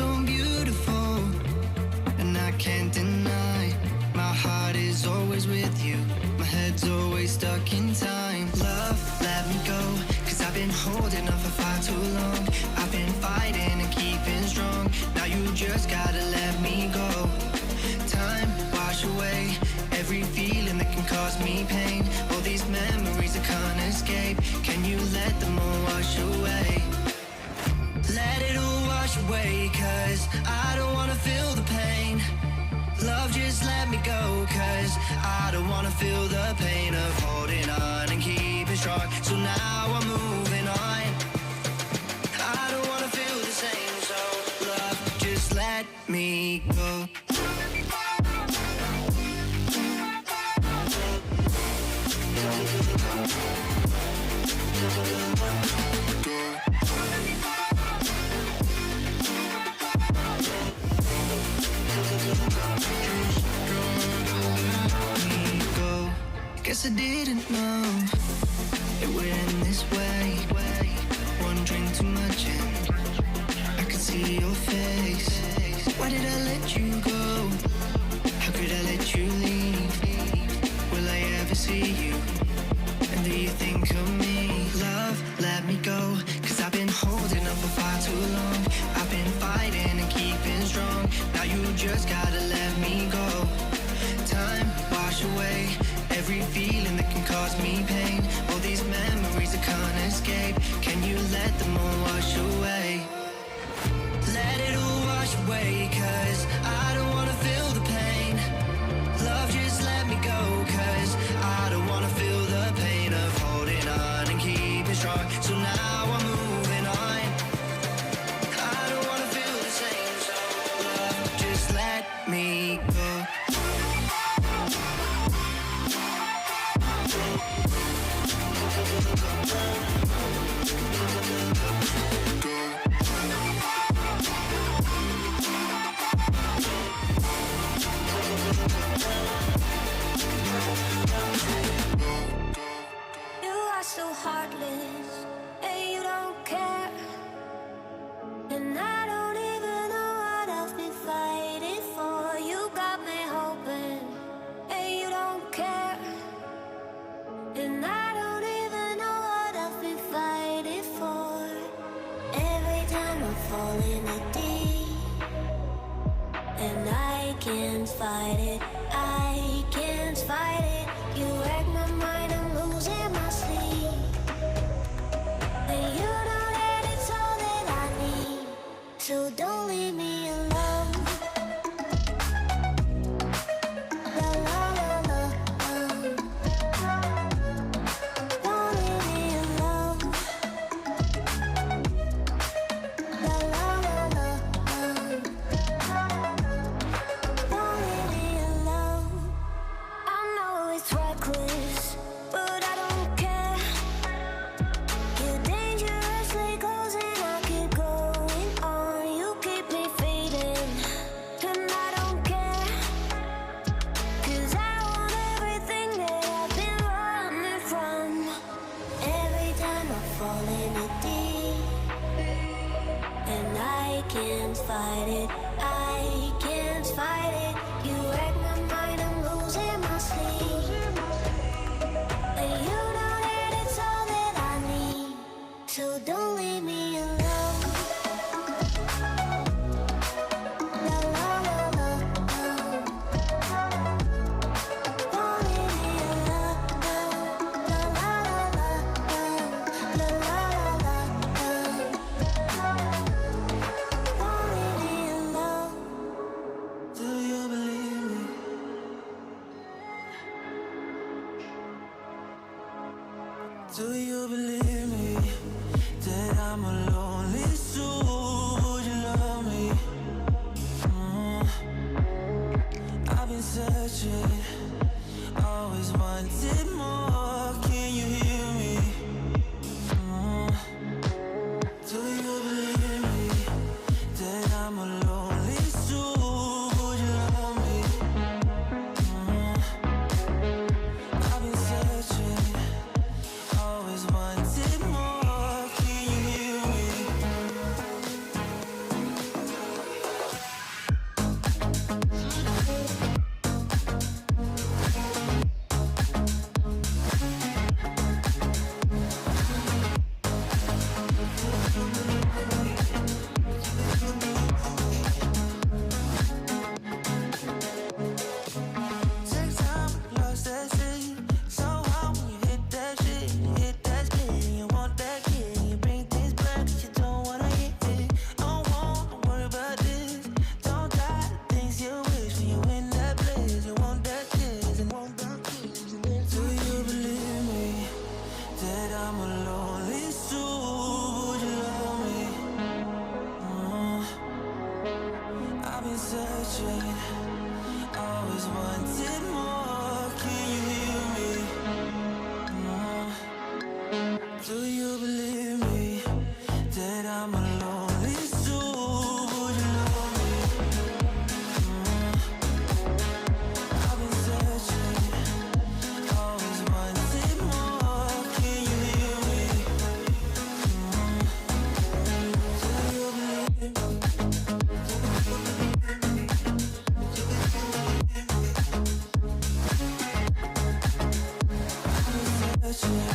so beautiful, and I can't deny. My heart is always with you, my head's always stuck in time. Love, let me go, cause I've been holding on for far too long. I've been fighting and keeping strong, now you just gotta let me go. Time, wash away every feeling that can cause me pain. All these memories I can't escape, can you let them all wash away? Let it all wash away, cause I don't wanna feel the pain. Love, just let me go, cause I don't wanna feel the pain of holding on and keeping strong. So now I'm moving on, I don't wanna feel the same. So love, just let me go. Guess I didn't know it would end this way. One drink too much and I could see your face. Why did I let you go? How could I let you leave? Will I ever see you? And do you think of me? Love, let me go, cause I've been holding on for far too long. I've been fighting and keeping strong, now you just gotta let me go. Time, wash away every feeling that can cause me pain. All these memories I can't escape, can you let them all wash away? Let it all wash away, cause I don't wanna feel the pain. Love, just let me go, cause I don't wanna feel the pain of holding on and keeping strong. So now I'm moving on, I don't wanna feel the same. So love, just let me go. You are so heartless, and you don't care. And I don't even know what I've been fighting for. You got me hoping, and you don't care. And I don't even know what I've been fighting for. Every time I fall in the deep, and I can't fight it, I can't fight it. You wreck my mind, I'm losing my sleep. And you know that it's all that I need, so don't leave me alone. La la la la, don't leave me alone. La la la la, don't leave me alone. I know it's reckless, but I don't care. You're dangerously close and I keep going on. You keep me fading, and I don't care, cause I want everything that I've been running from. Every time I fall in the deep, and I can't fight it, I can't fight it. You wreck my mind, I'm losing my sleep. And you know that it's all that I need, so don't leave me alone. La la la la, don't leave me alone. La la la la, la la la la, don't leave me alone. Do you believe me? Do you believe me that I'm a lonely soul? Would you love me? I've been searching, always wanted more. Can you hear me? Do you believe me that I'm a lonely soul? Would you love me? I've been searching, always wanted searching, always wanted more. Can you hear me? Do you believe me that I'm a lonely soul? Would you love me? I've been searching, always wanted more. Can you hear me? Do you believe me? I've been searching.